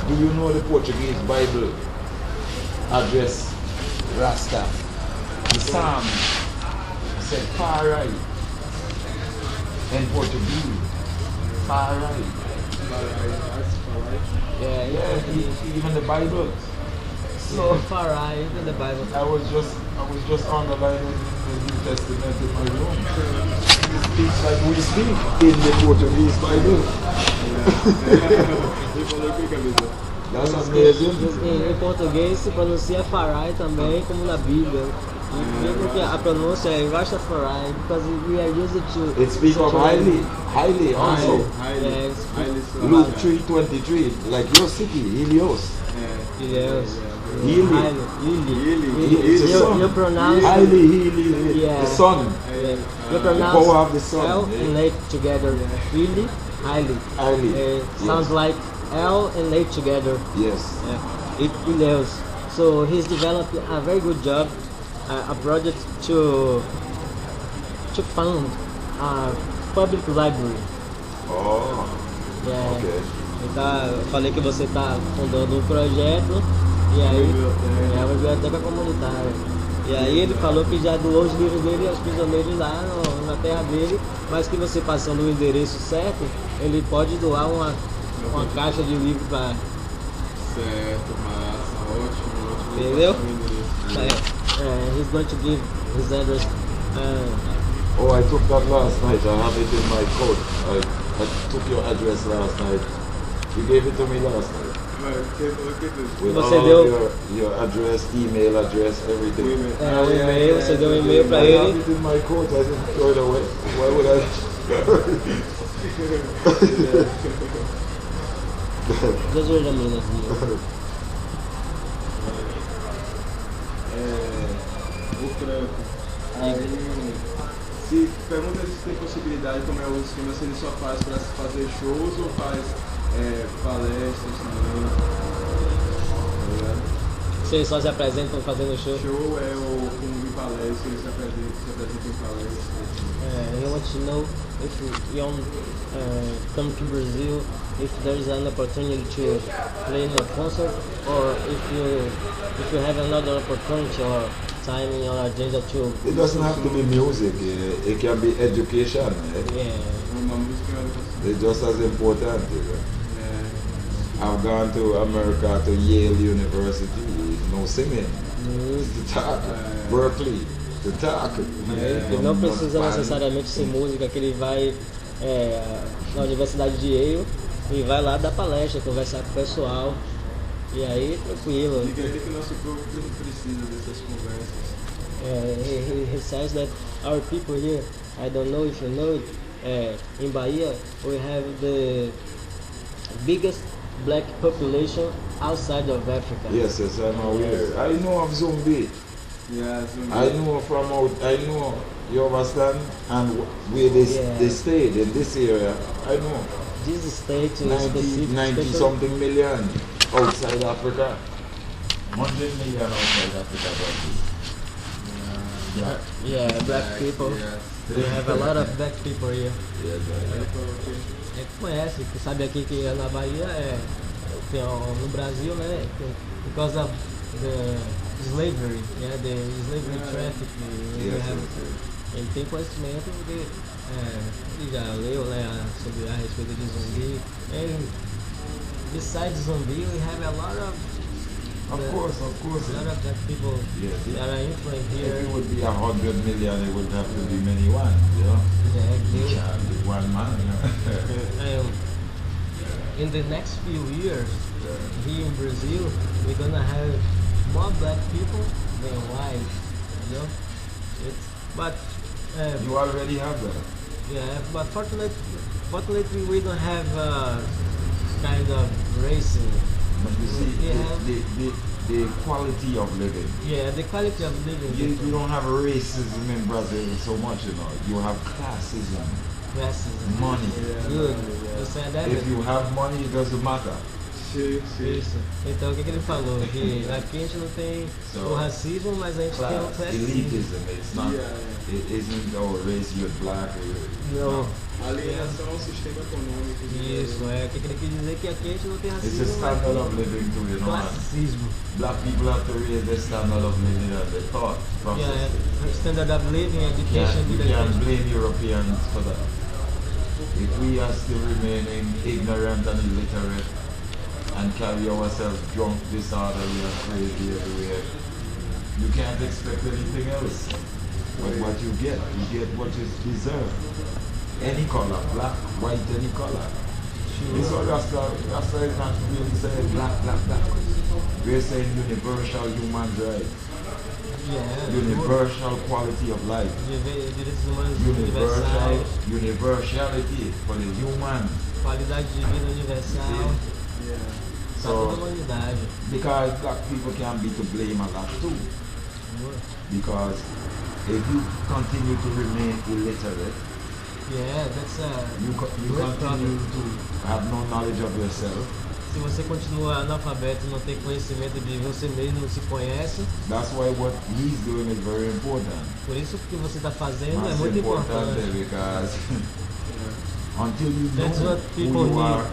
Do you know the Portuguese Bible address Rasta? The Psalm said far right in Portuguese. Far right. Yeah, even the Bible. So far right, even the Bible. I was just underlining the New Testament in my room. He speaks like we speak in the Portuguese Bible. That's amazing. Em português se pronuncia farai também como na Bíblia. E mesmo que a pronúncia é Rastafari, because we are used to. It speaks of highly also. Yes. Luke 3:23, like your city, Helios. Yes. You pronounce highly, yeah. the sun. Yeah. You The pronounce power of the sun. L and late together. Really, highly. Sounds Yes. like L and late together. Yes. It Leos. So he's developed a very good job, a project to fund a public library. Oh. Yeah. Okay. Eu falei que você está fundando um projeto e aí é uma biblioteca comunitária. E aí ele falou que já doou os livros dele aos prisioneiros lá na terra dele, mas que você passando o endereço certo, ele pode doar uma caixa de livro para. Certo, massa, ótimo. Entendeu? He's going to give his address. Oh, I took that last night. I have it in my coat. I took your address last night. You gave it to me last night. With Você all deu your address, email address, everything. o e-mail, você deu um e-mail para I have ele. it in my coat. I didn't throw it away. Why would I? Just wait a minute here. O Franco. Aí, se pergunta se tem possibilidade, como é o esquema, se ele só faz para fazer shows ou faz palestras também. Vocês só se apresentam fazendo show? Show é o como palestra, ele se apresenta em palestras. I want to know if you come to Brazil, if there is an opportunity to play in a concert, or if you have another opportunity or time in your agenda to. It doesn't have to be music. It can be education. Yeah. Uma música It's just as important. I've gone to America, to Yale University. No singing. To talk. Berkeley. To talk. Ele não precisa necessariamente ser música, que ele vai na Universidade de Yale e vai lá dar palestra, conversar com o pessoal. E aí, tranquilo. Diga ele que o nosso povo precisa dessas conversas. He says that our people here, I don't know if you know it, in Bahia we have the biggest black population outside of Africa. Yes, I'm aware. I know of Zumbi. Yeah, I know from out, I know, you understand? And where they stayed in this area, I know. This state is 90 something million outside Africa. 100 million outside Africa. Yeah, black people. Yes. We have a lot of black people here. Yes, É que conhece, que sabe aqui que na Bahia tem, no Brasil, né? Because of the slavery, the slavery traffic. Ele tem conhecimento porque ele já leu, né, sobre a respeito de zumbi. And besides zumbi, we have a lot of course. a lot of black people that are influent here. If it would be 100 million, it would have to be many ones, you know? Exactly. It can't be one man, you know? In the next few years, here in Brazil, we're gonna have more black people than white, you know? But you already have that. yeah, but fortunately we don't have kind of racism. But you see, the quality of living. Yeah, the quality of living. You don't have racism in Brazil so much, you know. You have classism, Racism. money. Good. You said that. If you have money, it doesn't matter. Sim, sim. Isso. Então o que ele falou? Que aqui a gente não tem o racismo, mas a gente tem o classismo. Elitism, it's not, it isn't, oh, race, you're black, or Não. Alienação ao sistema econômico. Isso, o que ele quis dizer que aqui a gente não tem it's racismo, a standard mas of living too, you tem know. classismo. Black people have to raise their standard of living and their thought process. Yeah, standard of living, education, You can't blame Europeans for that. If we are still remaining ignorant and illiterate and carry ourselves drunk, disorderly and crazy everywhere, you can't expect anything else. But what you get what is deserved. Any color, black, white, any color. This what Rasta is not really saying black. We're saying universal human rights. Universal quality of life. Direitos humanos universais. Universality for the human. Qualidade de vida universal. Para toda a So, humanidade. because black people can be to blame a lot too. Because if you continue to remain illiterate, Yeah, that's a you great continue problem. to have no knowledge of yourself. Se você continua analfabeto e não tem conhecimento de você mesmo, não se conhece, That's why what he's doing is very important. por isso que você está fazendo é That's muito important importante. because until you That's know what people who you need. are,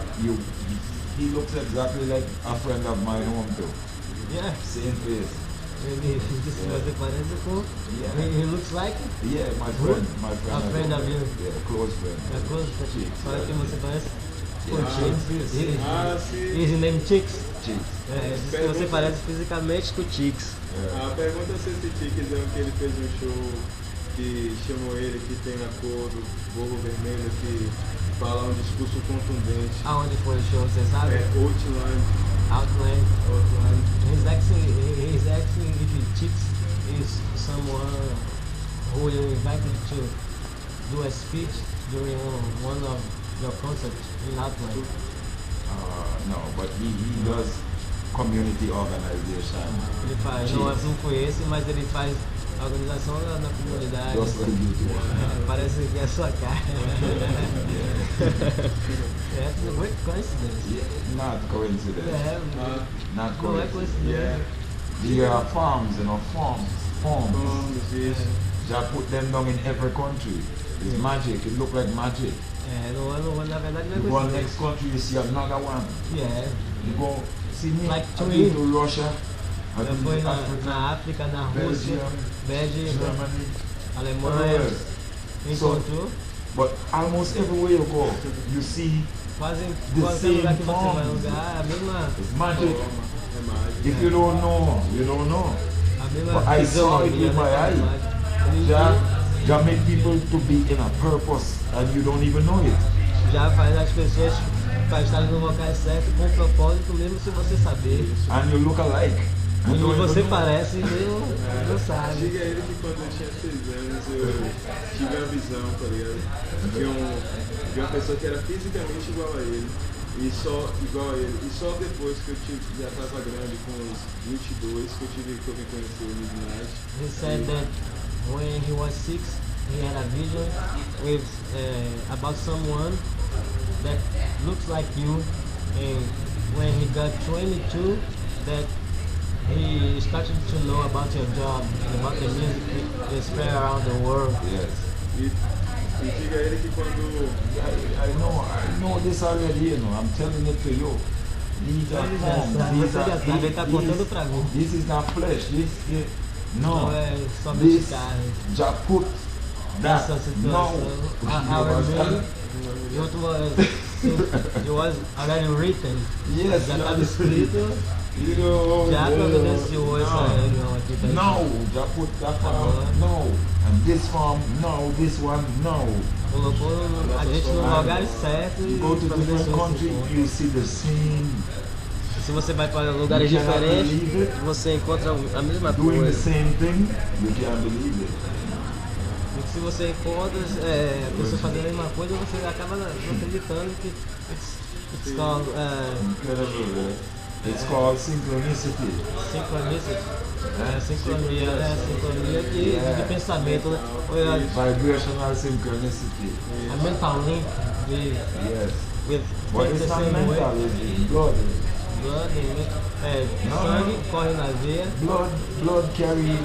he looks exactly like a friend of mine home too. Yeah, Same face. ele disse que você parece com. Yeah. He looks like Yeah, my friend. A friend of you. Yeah, close friend. a close Chicks, fala que você parece com Yeah. Chicks. sim. His name Chicks. Chicks. Diz que você parece fisicamente com Chicks. A pergunta é se esse Tiques é o que ele fez um show que chamou ele, que tem a cor do Voughn vermelho, que fala um discurso contundente. Aonde foi o show, você sabe? É Outline. Outland. He's asking if Chicks is someone who you invited to do a speech during one of your concerts in Outland. No, but he does community organization. Ele faz, não foi esse, mas ele faz a organização na comunidade. Just like you do. Parece que é a sua cara. That's a great coincidence. Yeah, not coincidence. É, Not não é coincidence. coincidência. There are farms, forms. Vamos, isso. Just put them down in every country. It's magic. It look like magic. Na verdade não é You go to the coincidência. next country, you see another one. Yeah. You go see me. Like I've twin. been to Russia. I've Já been foi to Africa, na África, na Rússia, Belgium, Bélgica, Germany, Alemanha, everywhere. encontrou. But almost everywhere you go, you see Quase The qualquer lugar same que você vai forms. lugar, a mesma, it's magic. É mágico. If you don't know, you don't know. a mesma But I saw it fisionomia, with my né, eye. Ele Jah make people to be in a purpose and you don't even know it. já faz as pessoas para estarem no local certo com propósito, mesmo se você saber. And you look alike. E You don't você even know. parece mesmo, não sabe. Diga ele que quando eu tinha 6 anos eu tive a visão, tá ligado? De uma pessoa que era fisicamente igual a ele. E só igual a ele. E só depois que eu já estava grande, com uns 22, que eu vim conhecer o Midnite. He said that when he was 6, he had a vision with about someone that looks like you, and when he got 22, that he started to know about your job, about the music you spread around the world. Yes. E diga a ele que quando I know this already, you know. I'm telling it to you. These are Ele já forms. sabe, These você já are, sabe, ele está contando pra mim. this is not flesh. Não No. é somente This carne. Jah put that. Essa No. situação, You our understand? name, it was already written. Yes, Já you estava escrito. You Já providenciou essa reunião aqui pra gente. No, Jah put that form. No. And this form, no. This one, no. Colocou a gente no lugar certo You e go to different providenciou esse country, ponto. you see the same, Se você vai para lugares You cannot diferentes, believe it. você encontra a mesma doing the coisa. same thing, you can't believe it. E se você encontra pessoas fazendo a mesma coisa, você acaba não acreditando que it's called Incredible, right? It's called synchronicity. sincronicity. Sincronia de pensamento, né? Vibrational synchronicity. A mental link Yes. with But think it's the not same way. mental, it's blood. blood, No. sangue corre na veia, Blood carry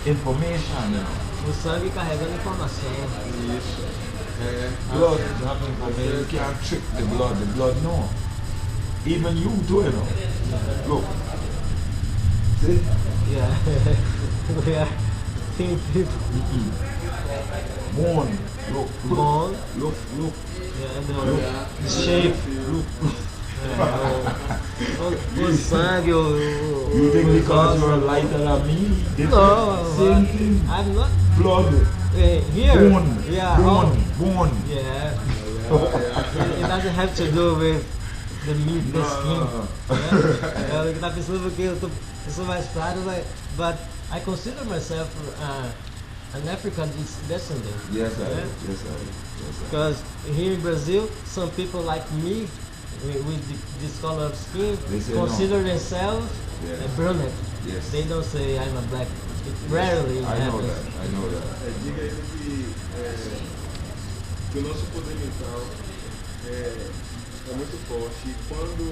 information, you know. o sangue carregando informação. Isso. Blood have information. You can't trick the blood no. Even you too, you know. Look. See? Yeah. We are thin people. Bone. Look. Bone. Look. Yeah, the shape. O sangue, You think because you're lighter than me? No, Same thing. I'm not. Blood. Here. Bone. Yeah. Bone. Yeah. It doesn't have to do with the meat, the skin. Yeah. Eu tava pensando porque eu sou mais claro, but I consider myself an African descendant. Yes, I Yeah. Yes, I Because here in Brazil, some people like me with this color of skin They say consider themselves Yes. a brunette. Yes. They don't say I'm a black. It rarely I know happens. that. I know that. Diga ele que o nosso poder mental é muito forte e quando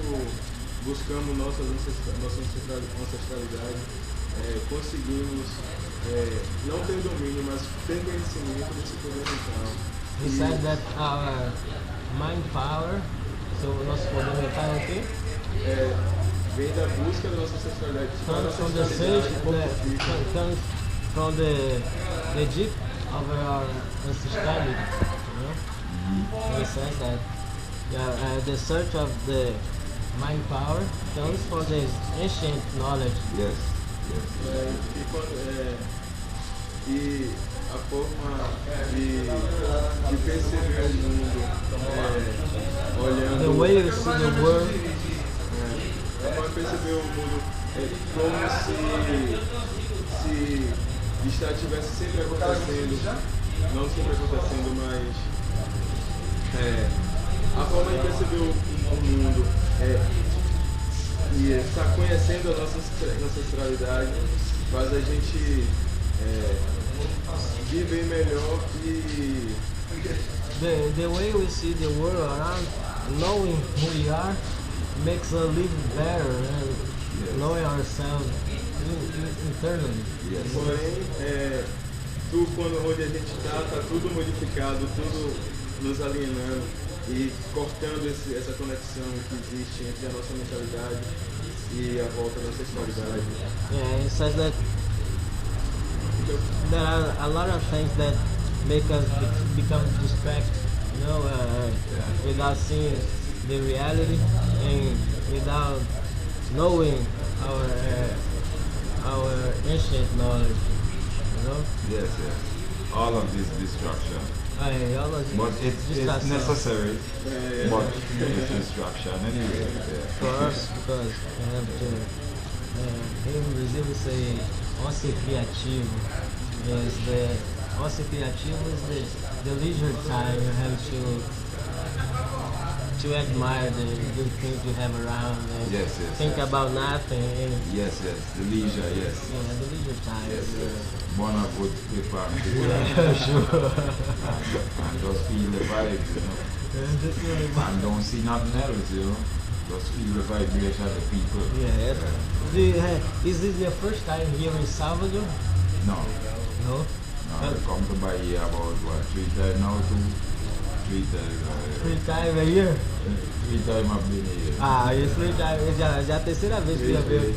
buscamos nossa ancestralidade, conseguimos não ter domínio, mas ter conhecimento desse poder mental. He said that our mind power, so o nosso poder mental é o quê? Vem da busca da nossa ancestralidade. Comes from the sage, comes from the Egypt of our ancestrality. You know? He says that the search of the mind power comes from the ancient knowledge. Yes. E a forma de perceber o mundo olhando. The way you see the world. A forma de perceber o mundo como se estivesse sempre acontecendo, não sempre acontecendo, mas a forma de perceber o mundo e estar conhecendo a nossa ancestralidade faz a gente viver melhor e The way we see the world around, knowing who we are, makes us live better and knowing ourselves internally. Yes. porém onde a gente está tudo modificado, tudo nos alienando e cortando essa conexão que existe entre a nossa mentalidade e a volta da sexualidade. Yeah, it says that there are a lot of things that make us become distracted, you know, without seeing the reality and without knowing our ancient knowledge, you know. Yes. All of this distraction. All of But it's distraction necessary. But it's distraction anyway. for us because we have to. Here in Brazil we say ócio criativo. Is the ócio criativo is the leisure time you have to admire the good things you have around and Yes. think about nothing. And, Yes. The leisure. Yes. yeah, the leisure time. Yes. One of good people Sure. and just feel the vibes, you know. Just really And don't see nothing else, you know. Just feel the vibration of the people. Yeah. Is this your first time here in Salvador? No. No. I come to buy here about what, 3 times now, 3 times. 3 times a year? 3 times I've been here. Ah, isso já é a terceira vez que eu vejo.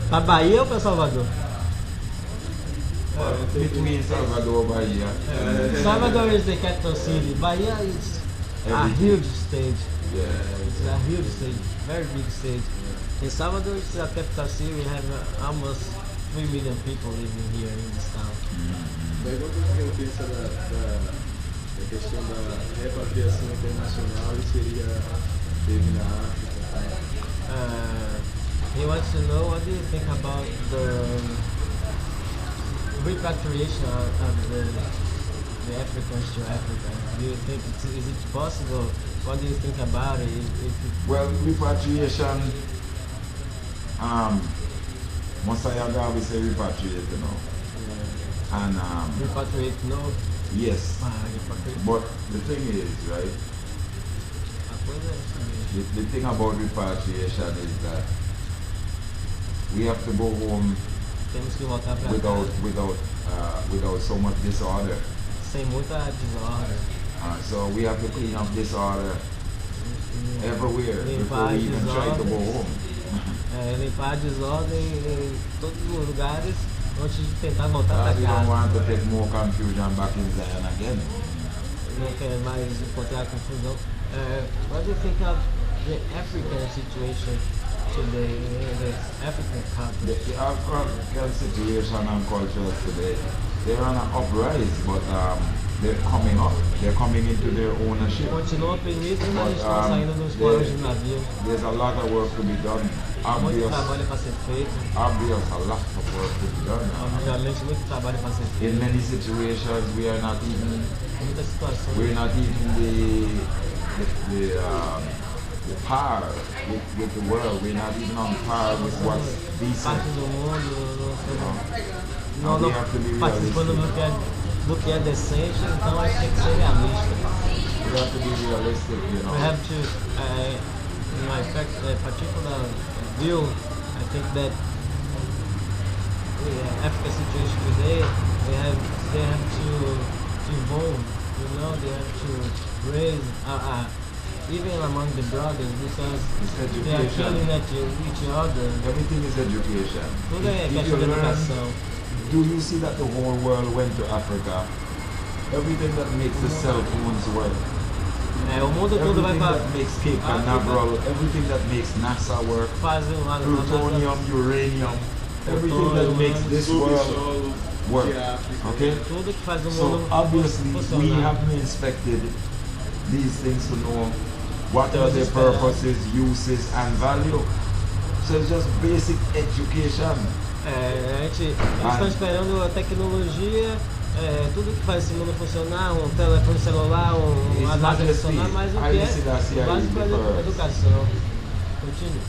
Pra Bahia ou pra Salvador? Between Salvador, Bahia. Salvador is the capital city. Bahia is a huge state. Yeah. It's a huge state, very big state. In Salvador is a capital city. We have almost 3 million people living here in this town. Pergunta o que ele pensa da questão da repatriação internacional e teve na África. He wants to know what do you think about the repatriation of the Africans to Africa. Do you think is it possible? What do you think about it? Well, repatriation, Mosiah we say repatriate, you know. And Repatriate, no. yes, Repatriate. but the thing is, right, coisa é isso mesmo. The thing about repatriation is that we have to go home Temos que voltar para without so much disorder. sem muita desordem. So we have to clean up disorder everywhere before Limpar a we even try to go desordem. home. Limpar a desordem em todos os lugares antes de tentar voltar para We don't casa. want to take more confusion back in Zion again. Não quer mais encontrar confusão. What do you think of the African situation today, the African country? The African situation and culture today, they're on an uprise, but they're coming up. They're coming into their ownership. Continuam oprimidos, mas estão saindo dos polos de navio. There's a lot of work to be done. Muito trabalho para ser feito. Obvious, a lot of work to be done. Obviamente, muito trabalho para ser feito. In many situations, we are not even Muitas situações. we're not even the par with the world. We're not even on par with what's decent. Parte do mundo Now não we have to be participando realistic. do que é decente, então a gente tem que ser realista. We have to be realistic, you know. We have to, in my particular view, I think that the African situation today, they have to evolve, you know, they have to raise, even among the brothers, because It's they are education. killing each other. Everything is education. Tudo é If questão you de learn, educação. do you see that the whole world went to Africa? Everything that makes the cell phones work. O mundo todo vai Everything para that makes Cape Canaveral, everything that makes NASA work, fazer um lado plutonium, uranium, everything that makes this world Subsolo work. de África. Okay? tudo que faz o So mundo obviously we funcionar. haven't inspected these things to know what are Temos their esperado. purposes, uses and value. So it's just basic education. Eles estão esperando a tecnologia, tudo que faz esse mundo funcionar, um telefone celular, uma It's NASA not just funcionar, the mas o que Haile é Selassie o básico é the a first. educação. Continue.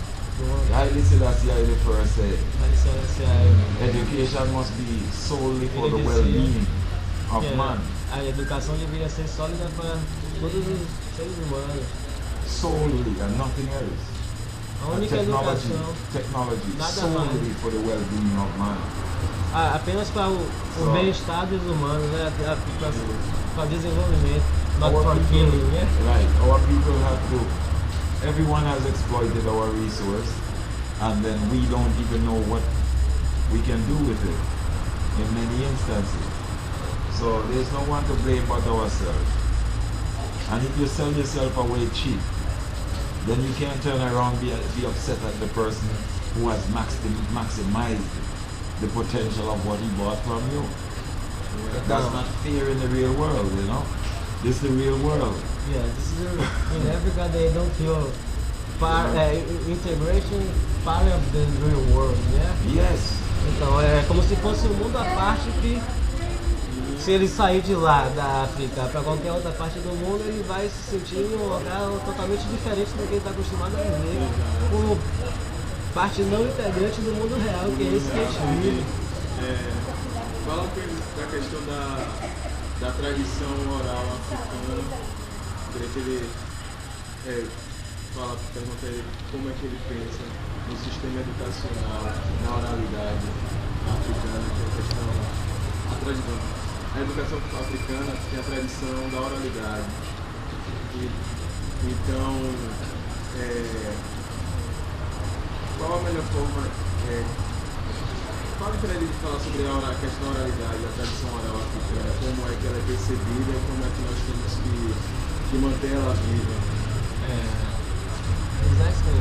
Haile Selassie the first said, A licença é education must be solely for the Ele dizia well-being of que man. a educação deveria ser sólida para todos os seres humanos. Solely and nothing else. A And única educação, technology Nada solely for the well-being of man. apenas para o So- bem-estar dos humanos, para o desenvolvimento, not Our for people- killing, né? Right. Our people have to. Everyone has exploited our resource, and then we don't even know what we can do with it in many instances. So there's no one to blame but ourselves. And if you sell yourself away cheap, then you can't turn around and be upset at the person who has maximized the potential of what he bought from you. That's not fair in the real world, you know. This is the real world. Yeah, this is in Africa they don't feel integration part of the real world, yeah? Yes. Então é como se fosse um mundo à parte que se ele sair de lá da África para qualquer outra parte do mundo, ele vai se sentir em um lugar totalmente diferente do que ele está acostumado a viver, como parte não integrante do mundo real, que é esse que a gente vive. Fala da questão da tradição oral africana. Queria que ele pergunta a ele como é que ele pensa no sistema educacional, na oralidade africana, que é a questão, a educação africana tem a tradição da oralidade. Então, qual a melhor forma? Fala para ele falar sobre a questão da oralidade, a tradição oral africana, como é que ela é percebida e como é que nós temos que manter ela viva. He's asking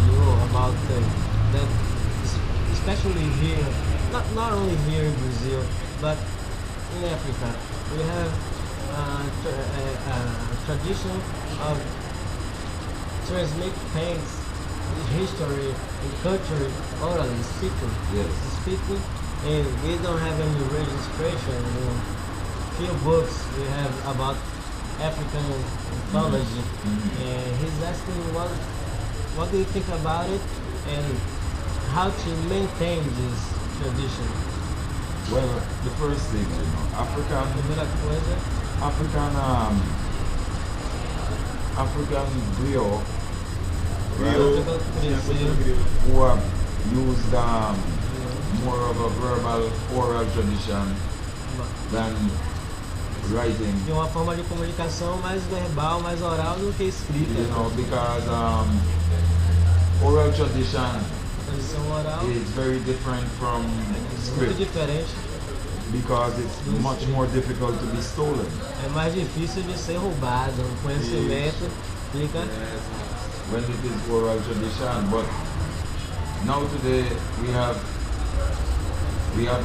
you about that, especially here, not only here in Brazil, but in Africa, we have a tradition of transmit things, history and culture orally speaking. Yes. Speaking, and we don't have any registration. Few books we have about African mythology, and he's asking what do you think about it and how to maintain this tradition. Well, the first thing, Primeira coisa, African griot, Griot, who have used more of a verbal oral tradition than writing. De uma forma de comunicação mais verbal, mais oral do que escrita. You know, because oral tradition Tradição oral is very different from muito script diferente. because it's much more difficult to be stolen. É mais difícil de ser roubado. O conhecimento fica. When it is oral tradition, but now today we have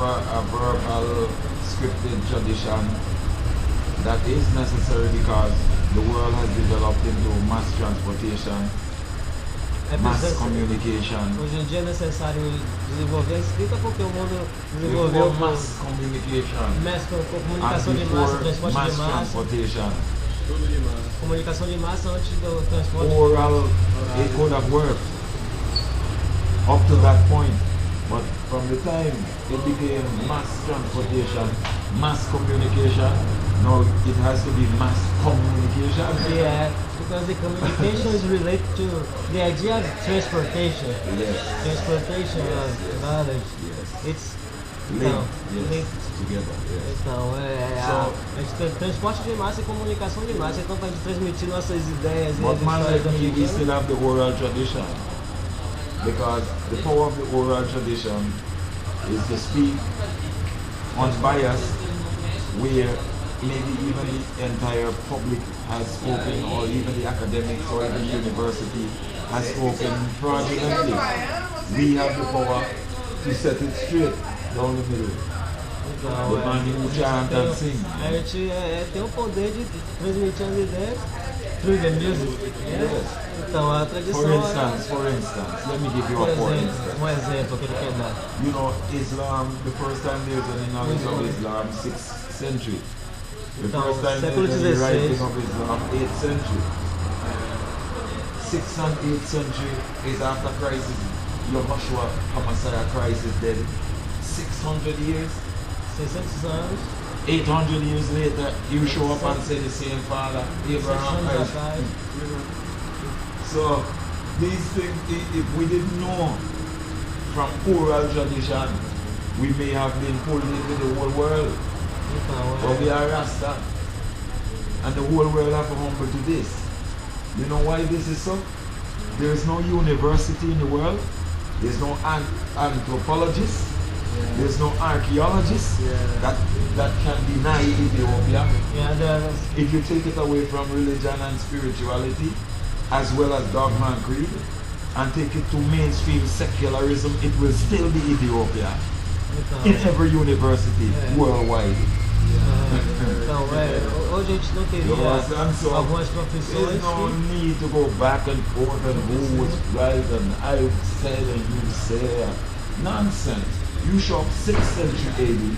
a verbal scripted tradition that is necessary because the world has developed into mass transportation, É mass preciso- communication. Hoje em dia é necessário desenvolver a escrita porque o mundo Before desenvolveu mass communication comunicação and de massa, before transporte mass de massa. transportation, Tudo de massa. Comunicação de massa antes do transporte. oral, it could have worked up to that point. But from the time it became mass transportation, mass communication, now it has to be mass communication. Yeah, because the communication is related to the idea of transportation. Yes. Transportation of knowledge. Yes. It's Linked, yes. linked. Together, yes. Então, a gente tem transporte de massa e comunicação de massa. Então, para a gente transmitir nossas ideias But e man histórias like me, we americanas, still have the oral tradition. Because the power of the oral tradition is to speak unbiased, where maybe even the entire public has spoken, or even the academics, or even the university has spoken fraudulently. We have the power to set it straight down the middle. então, The man who chant and sing. a gente tem o poder de transmitir as ideias through the music. Yeah? Yes. Então, a tradição For instance, let me give you por a for exemplo, instance. um exemplo que ele quer dar. You know, Islam, the first time there's any knowledge of Islam, 6th century. The Então, first time século there's any 16. writing of Islam, 8th century. 6th and 8th century is after Christ, Yahushua HaMashiach Christ is dead. 600 years, 600 anos, 800 years later, you show up and say the same Father, 600 Abraham, anos Isaac. atrás. So these things, if we didn't know from oral tradition, we may have been pulled into the whole world. Então, But we are Rasta. And the whole world have to humble to this. You know why this is so? There is no university in the world. There's no anthropologist. There's no archaeologist that can deny Ethiopia. If you take it away from religion and spirituality, as well as dogma and creed, and take it to mainstream secularism, it will still be Ethiopia in every university worldwide. Então, hoje a gente não teria You understand? So algumas there's profissões no que need to go back and forth and who was right and I said and you say. Nonsense. You show up 6th century AD.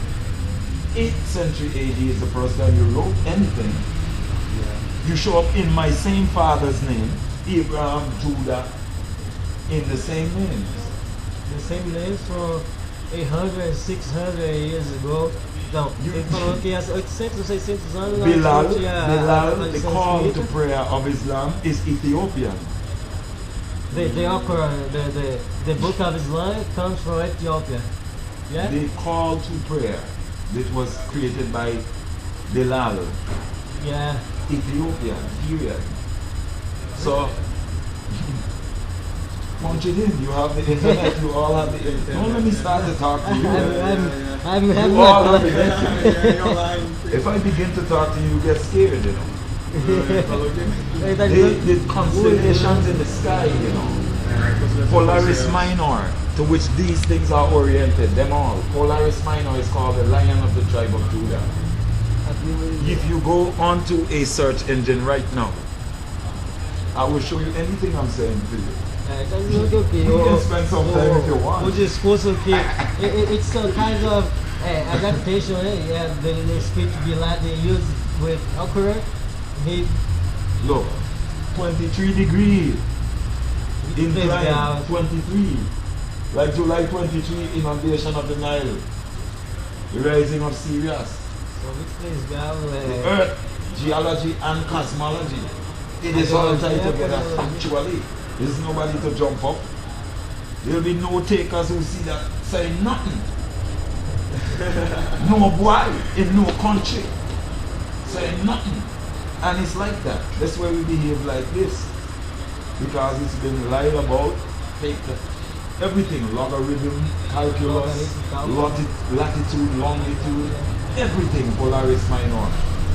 8th century AD is the first time you wrote anything. You show up in my same father's name, Abraham, Judah, in the same names. the same names from 800, 600 years ago. Então, ele falou que há 800 ou 600 anos Bilal, não tinha a the tradição call to escrita. prayer of Islam is Ethiopian. The book of Islam comes from Ethiopia. Yeah? The call to prayer that was created by Bilal, Yeah. Ethiopian, period. So, punch it in. You have the internet. You all have the internet. Don't let me start to talk to you. I'm You all have the Yeah, internet. you're lying. If I begin to talk to you, you get scared, you know. Falou que Ele tá dizendo- The constellations in the sky, you know. Polaris Minor, to which these things are oriented, them all. Polaris Minor is called the Lion of the tribe of Judah. If you go onto a search engine right now, I will show you anything I'm saying to you. Tá dizendo que o quê? You can spend some time if you want. O discurso que it's a kind of adaptation, yeah, the speech Bilal they use with Al-Quran. He Look, 23 degrees. Incline, down. 23. Like July 23, inundation of the Nile. The rising of Sirius. So 23 graus Earth, geology and cosmology. It is all tied together factually. There's nobody to jump up. There'll be no takers who see that saying nothing. No boy in no country saying nothing. And it's like that. That's why we behave like this. Because it's been lied about, fake, everything, logarithm, calculus, latitude, longitude, everything Polaris Minor.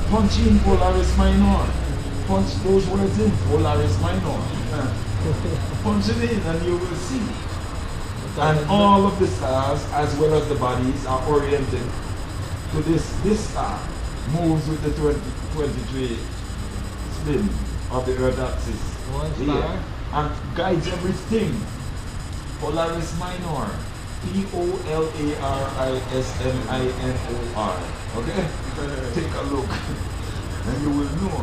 Punch in Polaris Minor. Punch those words in Polaris Minor. Punch it in and you will see. And all of the stars, as well as the bodies, are oriented to this star. Moves with the 23 spin of the Earth axis. Here. And guides everything. Polaris Minor. Polarisminor. Okay? Take a look. And you will know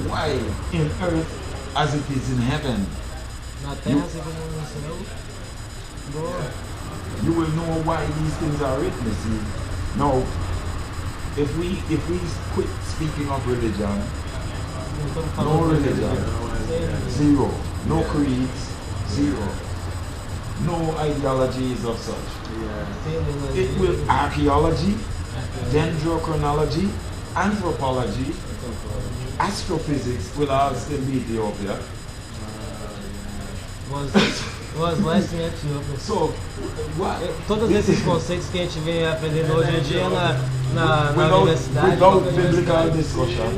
why in earth as it is in heaven. You will know why these things are written, you see. Now, if we quit speaking of religion, no religion, zero. No creeds, zero. No ideologies of such. It will archaeology, dendrochronology, anthropology, astrophysics will all still be Ethiopia. Was less em Etiópia. So, todos esses conceitos que a gente vem aprendendo hoje em dia na universidade, without biblical discussion,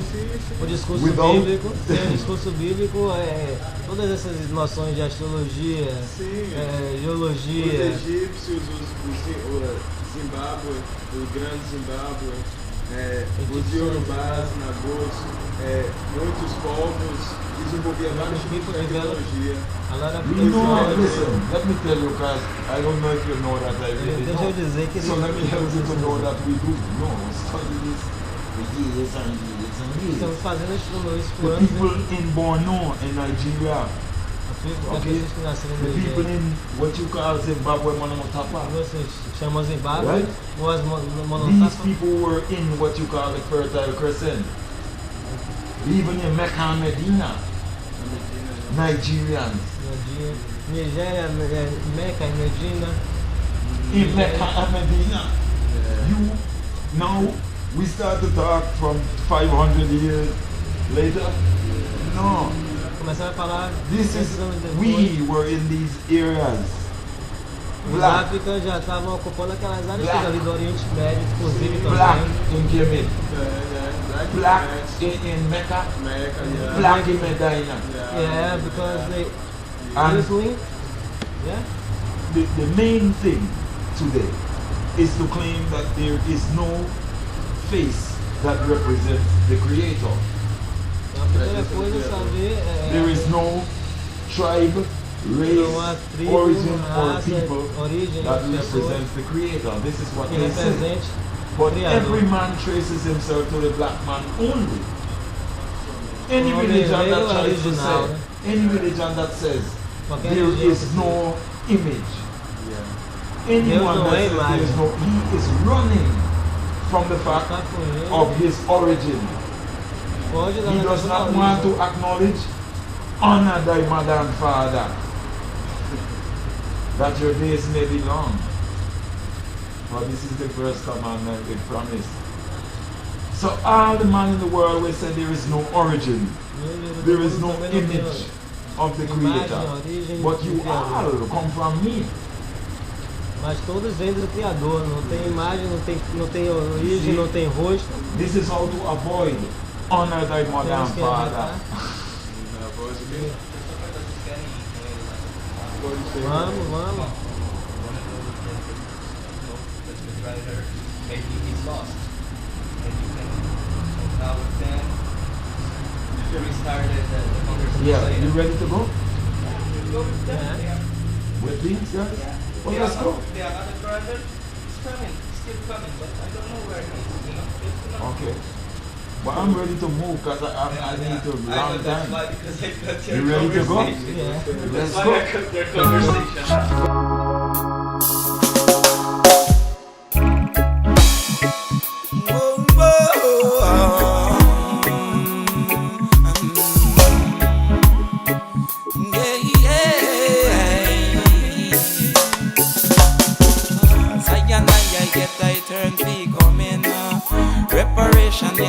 o discurso bíblico, sem o discurso bíblico, todas essas noções de astrologia, geologia. Os egípcios, o Zimbábue, o grande Zimbábue, os Yorubás, Nagôs, muitos povos desenvolviam vários tipos de tecnologia. Listen, let me tell you, guys, I don't know if you know that I really know. So let me help you to know that we do. No, we study this for years and years and years. Estamos fazendo isso por The anos. people in Borno, in Nigeria, okay? The people in what you call Zimbabwe, Monomotapa. Vocês chamam Zimbábue Right? ou as These Monotapa? people were in what you call the Fertile Crescent. Even in Mecca and Medina, Nigerians. Nigéria, Meca, Medina. In Mecca and Medina, now we start to talk from 500 years later. No, Começaram a falar. this is, we were in these areas. Os Black, Áfricas já estavam ocupando aquelas áreas ali do Oriente Médio, inclusive black também. in Yemen, black in Mecca, black in Medina. Yeah, because they And usually, yeah. the main thing today is to claim that there is no face that represents the Creator. A primeira coisa é saber There is no tribe, não há race, tribo, origin, or raça, people origem, that pessoa represents the Creator. This is what que they say. represente But Criador. every man traces himself to the black man only. Any Homem religion that negro é tries to original, say, né? any religion that says Qualquer there religião is que no image. Anyone não that é says there is imagem. no, he is running from the fact está com ele, of his origin. pode dar He na does questão not da want origem. to acknowledge, honor thy mother and father, that your days may be long. For this is the first commandment with promise. So all the man in the world will say there is no origin, there is no image of the Creator. But you all come from me. Mas todos vêm do Criador, não tem imagem, não tem origem, não tem rosto. This is how to avoid honor thy mother Temos and que father. Vamos. Maybe he's lost. And you can now with them restart the conversation. Yeah, you ready to go? É. With these guys? Well, let's go. The other brother is coming, still coming, but I don't know where he is. You know? Okay. But I'm ready to move because I need to I know long that's why, time. because I cut your You ready to go? conversation. Yeah. Let's That's why go. I cut their conversation.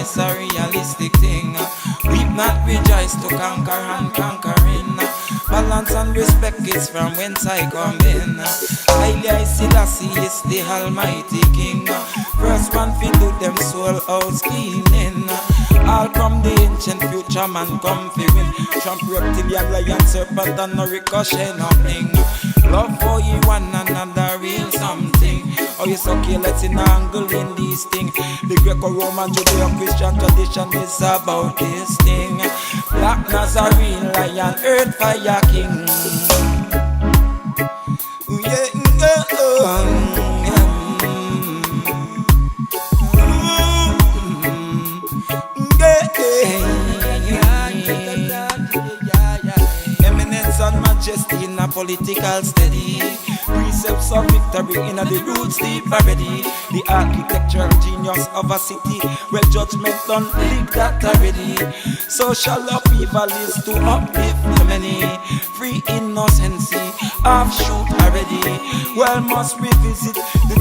it's a realistic thing. Weep not rejoice to conquer and conquering. Balance and respect is from whence I come in. Highly I see that he is the Almighty King. First one fi do them soul house cleaning. All from the ancient future man come fi win. Trump reptilian lion serpent and no ricochet nothing. Love for you one another real something. Oh you so careless in angle in this thing. The Greco-Roman Judeo-Christian tradition is about this thing. Black Nazarene lion earth fire king. Yeah, eminence and majesty in a political steady. Precepts of victory in the roots deep already. The architectural genius of a city. Well judgment done leak that already. Social upheaval is to uplift the many. Free innocency offshoot already. Well must revisit the